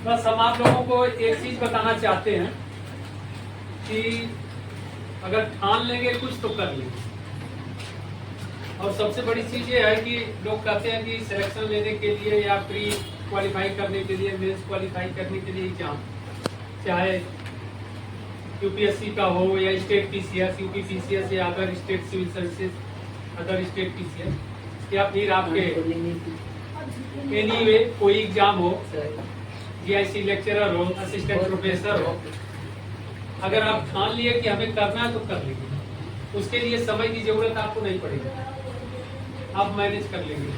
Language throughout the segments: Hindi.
बस हम आप लोगों को एक चीज बताना चाहते हैं कि अगर ठान लेंगे कुछ तो कर लेंगे। और सबसे बड़ी चीज ये है कि लोग कहते हैं कि सिलेक्शन लेने के लिए या प्री क्वालिफाई करने के लिए, मेंस क्वालिफाई करने के लिए एग्जाम, चाहे यूपीएससी का हो या स्टेट पीसीएस, यूपी पीसीएस या other state civil services, other state PCS, या फिर आपके एनीवे कोई एग्जाम हो, जीआईसी लेक्चरर हो, असिस्टेंट प्रोफेसर हो, अगर आप ठान लिए कि हमें करना है तो कर लेंगे। उसके लिए समय की जरूरत आपको नहीं पड़ेगी, आप मैनेज कर लेंगे।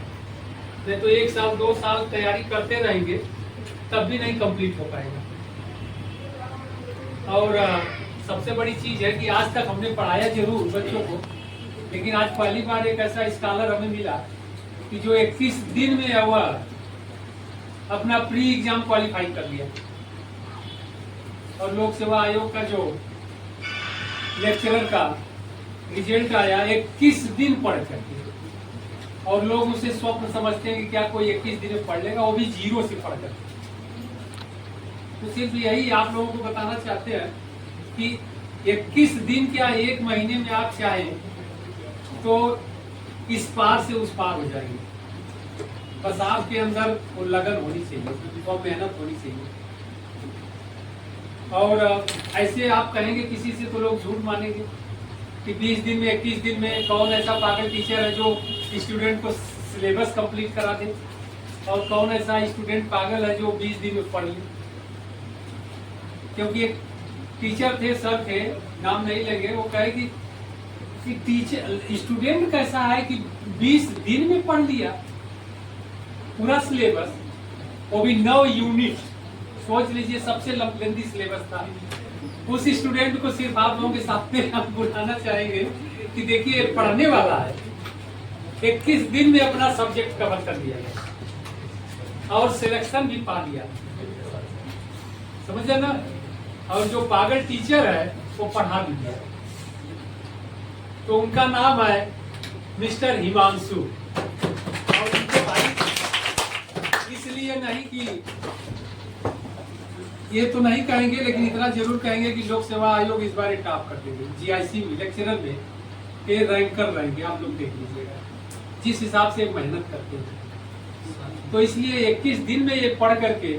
नहीं तो 1 साल 2 साल तैयारी करते रहेंगे तब भी नहीं कंप्लीट हो पाएगा। और सबसे बड़ी चीज है कि आज तक हमने पढ़ाया जरूर बच्चों को, लेकिन आज पहली बार एक ऐसा स्कॉलर हमें मिला कि जो 21 दिन में वह अपना प्री एग्जाम क्वालिफाई कर लिया। और लोक सेवा आयोग का जो लेक्चरर का रिजल्ट आया 21 दिन पढ़ करके, और लोग उसे स्वप्न समझते हैं कि क्या कोई 21 दिन में पढ़ लेगा, वो भी 0 से पढ़ करके। तो सिर्फ यही आप लोगों को बताना चाहते हैं कि 21 दिन क्या 1 महीने में आप चाहें तो इस पार से उस पार हो जाएंगे। बस आपके अंदर वो लगन होनी चाहिए और मेहनत होनी चाहिए। और ऐसे आप कहेंगे किसी से तो लोग झूठ मानेंगे कि 20 दिन में 21 दिन में कौन ऐसा पागल टीचर है जो स्टूडेंट को सिलेबस कंप्लीट करा दे, और कौन ऐसा स्टूडेंट पागल है जो 20 दिन में पढ़ ले। क्योंकि एक टीचर थे, सर थे, नाम नहीं लेंगे, वो कहे कि टीचर स्टूडेंट कैसा है कि 20 दिन में पढ़ लिया पूरा सिलेबस, वो भी 9 यूनिट। सोच लीजिए, सबसे लंबी सिलेबस था। उस स्टूडेंट को सिर्फ आप लोगों के सामने हम बुलाना चाहेंगे कि देखिए पढ़ने वाला है, 21 दिन में अपना सब्जेक्ट कवर कर लिया और सिलेक्शन भी पा लिया, समझे ना। और जो पागल टीचर है वो पढ़ा भी दिया। तो उनका नाम है मिस्टर हिमांशु। और उनके भाई इसलिए नहीं कि ये तो नहीं कहेंगे, लेकिन इतना जरूर कहेंगे कि लोक सेवा आयोग इस बार टॉप कर देंगे। जीआईसी लेक्चरर में ये रैंकर रहेंगे, आप लोग देख लीजिएगा जिस हिसाब से मेहनत करते हैं। तो इसलिए 21 दिन में ये पढ़ करके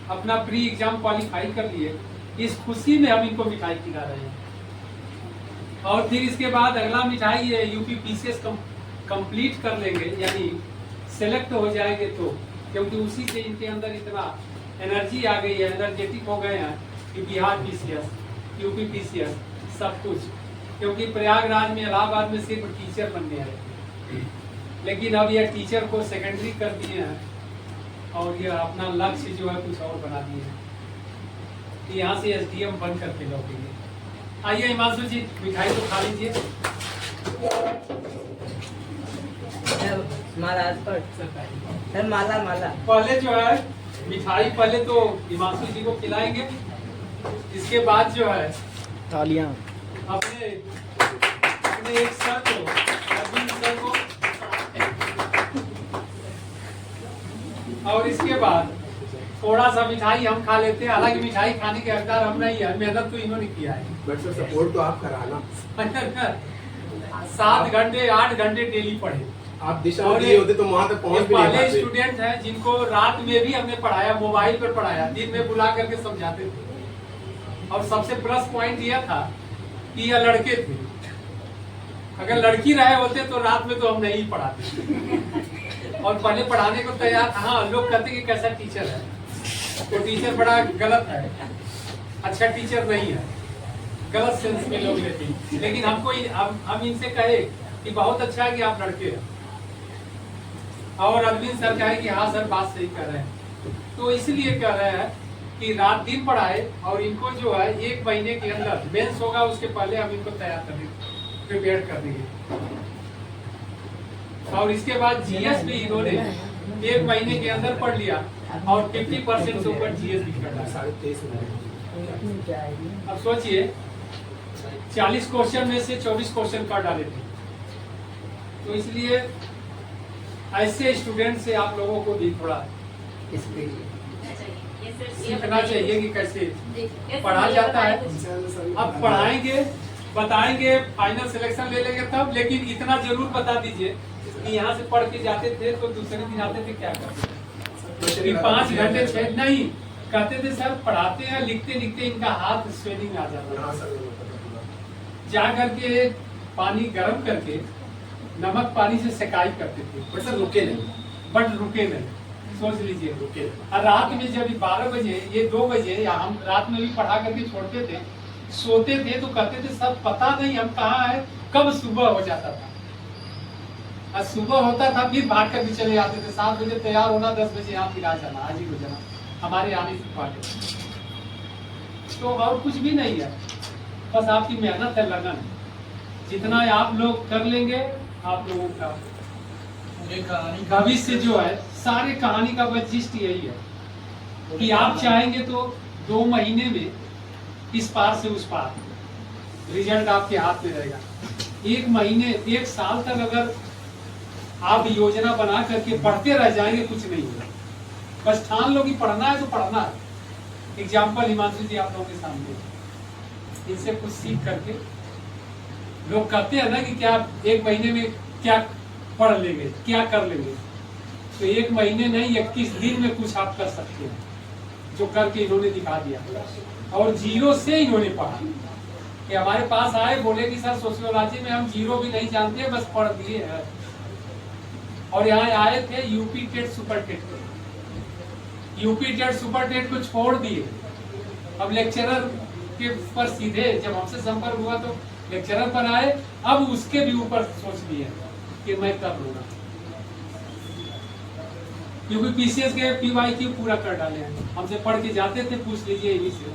अपना प्री एग्जाम क्वालिफाई कर लिए। इस खुशी में हम इनको मिठाई खिला रहे हैं। और फिर इसके बाद अगला मिठाई ये यूपी पीसीएस कंप्लीट कर लेंगे, यानी सेलेक्ट हो जाएंगे तो, क्योंकि उसी से इनके अंदर इतना एनर्जी आ गई है, एनर्जेटिक हो गए हैं कि बिहार पीसीएस, यूपी पीसीएस सब कुछ। क्योंकि प्रयागराज में, इलाहाबाद में सिर्फ टीचर बनने आए, लेकिन अब यह टीचर को सेकेंडरी कर दिए हैं और यह अपना लक्ष्य जो है कुछ और बना दिए हैं कि यहाँ से एसडीएम बन करके लौटेंगे। आइए हिमांशु जी, मिठाई तो खा लीजिए। सर माला माला पहले जो है मिठाई पहले तो हिमांशु जी को खिलाएंगे, इसके बाद जो है तालियां अपने अपने एक सर को, अरविंद सर को, और इसके बाद थोड़ा सा मिठाई हम खा लेते हैं। हालांकि मिठाई खाने के हकदार हम नहीं है, मेहनत तो इन्होंने किया है। बट सर सपोर्ट तो आप कराना। 7 घंटे 8 घंटे डेली पढ़े। आप दिशा दिए होते तो वहां तक पहुंच भी नहीं पहले पाते। स्टूडेंट हैं जिनको रात में भी हमने पढ़ाया, मोबाइल पर पढ़ाया, दिन में बुला करके समझाते थे। और सबसे प्लस पॉइंट यह था कि यह लड़के थे। अगर लड़की रहे होते तो रात में तो हम नहीं पढ़ाते। और पहले पढ़ाने को तैयार था। हाँ, लोग कहते कि कैसा टीचर है, तो टीचर बड़ा गलत है, अच्छा टीचर नहीं है, गलत सेंस में लोग लेते हैं। लेकिन हमको हम इनसे कहे कि बहुत अच्छा है कि आप लड़के हैं, और अरविंद सर कहे कि हाँ सर बात सही कर रहे हैं। तो इसलिए कह रहे हैं कि रात दिन पढ़ाए, और इनको जो है 1 महीने के अंदर मेंस होगा, उसके पहले हम इनको तैयार कर देंगे, प्रिपेयर कर देंगे। और इसके बाद जीएस भी इन्होंने 1 महीने के अंदर पढ़ लिया और 50% से ऊपर जीएस भी कर डाला। 23 अब सोचिए 40 क्वेश्चन में से 24 क्वेश्चन कर डाले थे। तो इसलिए ऐसे स्टूडेंट से आप लोगों को भी थोड़ा सीखना चाहिए कि कैसे पढ़ा जाता है। अब पढ़ाएंगे, बताएंगे, फाइनल सिलेक्शन ले लेंगे तब, लेकिन इतना जरूर बता दीजिए कि यहाँ से पढ़ के जाते थे तो दूसरे दिन आते थे क्या करते थे, 5 घंटे 6 नहीं कहते थे सर पढ़ाते हैं, लिखते लिखते इनका हाथ स्वेलिंग आ जाता है। जा करके पानी गर्म करके नमक पानी से सिकाई करते थे, बट सर रुके नहीं, बट रुके नहीं। सोच लीजिए रुके। और रात में जब 12 बजे ये 2 बजे या हम रात में भी पढ़ा करके छोड़ते थे, सोते थे तो कहते थे सब पता नहीं हम कहाँ है, कब सुबह हो जाता था। और सुबह होता था फिर भाग कर भी चले आते थे, 7 बजे तैयार होना, 10 बजे यहाँ फिर आ जाना, हाजिर हो जाना हमारे आने से पहले। तो और कुछ भी नहीं है, बस आपकी मेहनत है, लगन। जितना आप लोग कर लेंगे आप लोगों का भविष्य जो है, सारे कहानी का वैशिष्ट यही है कि आप चाहेंगे तो 2 महीने में इस पार से उस पार, रिजल्ट आपके हाथ में रहेगा। 1 महीने 1 साल तक अगर आप योजना बना करके पढ़ते रह जाएंगे कुछ नहीं होगा। बस ठान लो कि पढ़ना है तो पढ़ना है। एग्जाम्पल हिमांशु जी आप लोगों के सामने, इनसे कुछ सीख करके लोग कहते हैं ना कि क्या 1 महीने में क्या पढ़ लेंगे, क्या कर लेंगे, तो 1 महीने नहीं 21 दिन में कुछ आप कर सकते हैं, जो करके इन्होंने दिखा दिया। और 0 से इन्होंने पढ़ा कि हमारे पास आए, बोले कि सर सोशियोलॉजी में हम 0 भी नहीं जानते, बस पढ़ दिए हैं। और यहाँ आए थे UP TET super TET, UP TET super TET को छोड़ दिए, अब लेक्चरर के ऊपर सीधे, जब हमसे संपर्क हुआ तो लेक्चरर पर आए, अब उसके भी ऊपर सोच लिए कि मैं कर लूंगा, क्योंकि पीसीएस के पीवाईक्यू पूरा कर डाले हैं। हमसे पढ़ के जाते थे, पूछ लीजिए इन्हीं से,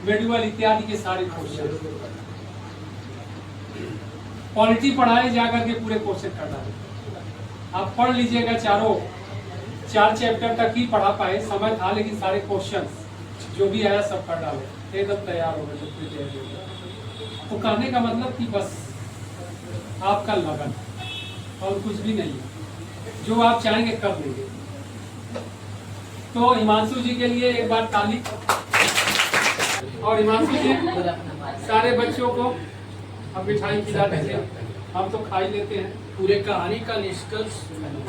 मेडुअल इत्यादि के सारे क्वेश्चन, पॉलिटी पढ़ाए जाकर के पूरे क्वेश्चन कर डाले। आप पढ़ लीजिएगा, 4 चैप्टर तक ही पढ़ा पाए, समय था, लेकिन सारे क्वेश्चन जो भी आया सब कर डाले, एकदम तैयार हो गए। तो कहने का मतलब कि बस आपका लगन और कुछ भी नहीं है, जो आप चाहेंगे कर लेंगे। तो हिमांशु जी के लिए एक बार ताली। और हिमांशु जी सारे बच्चों को अब मिठाई खिला दीजिए, हम तो खा ही लेते हैं। पूरे कहानी का निष्कर्ष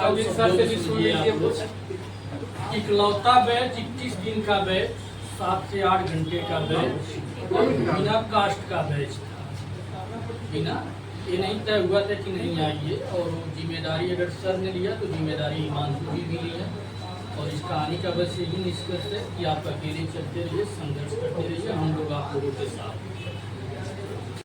अब इस सर से भी सुन लीजिए कुछ। इकलौता बैच 21 दिन का बैच, 7 से 8 घंटे का बैच, बिना कास्ट का बैच था। बिना ये नहीं तय हुआ था कि नहीं आइए, और वो जिम्मेदारी अगर सर ने लिया तो जिम्मेदारी हिमांशु जी भी लिया। और इस कहानी का बस यही निष्कर्ष है कि आप अकेले चलते रहिए, संघर्ष करते रहिए, हम लोग आप लोगों के साथ।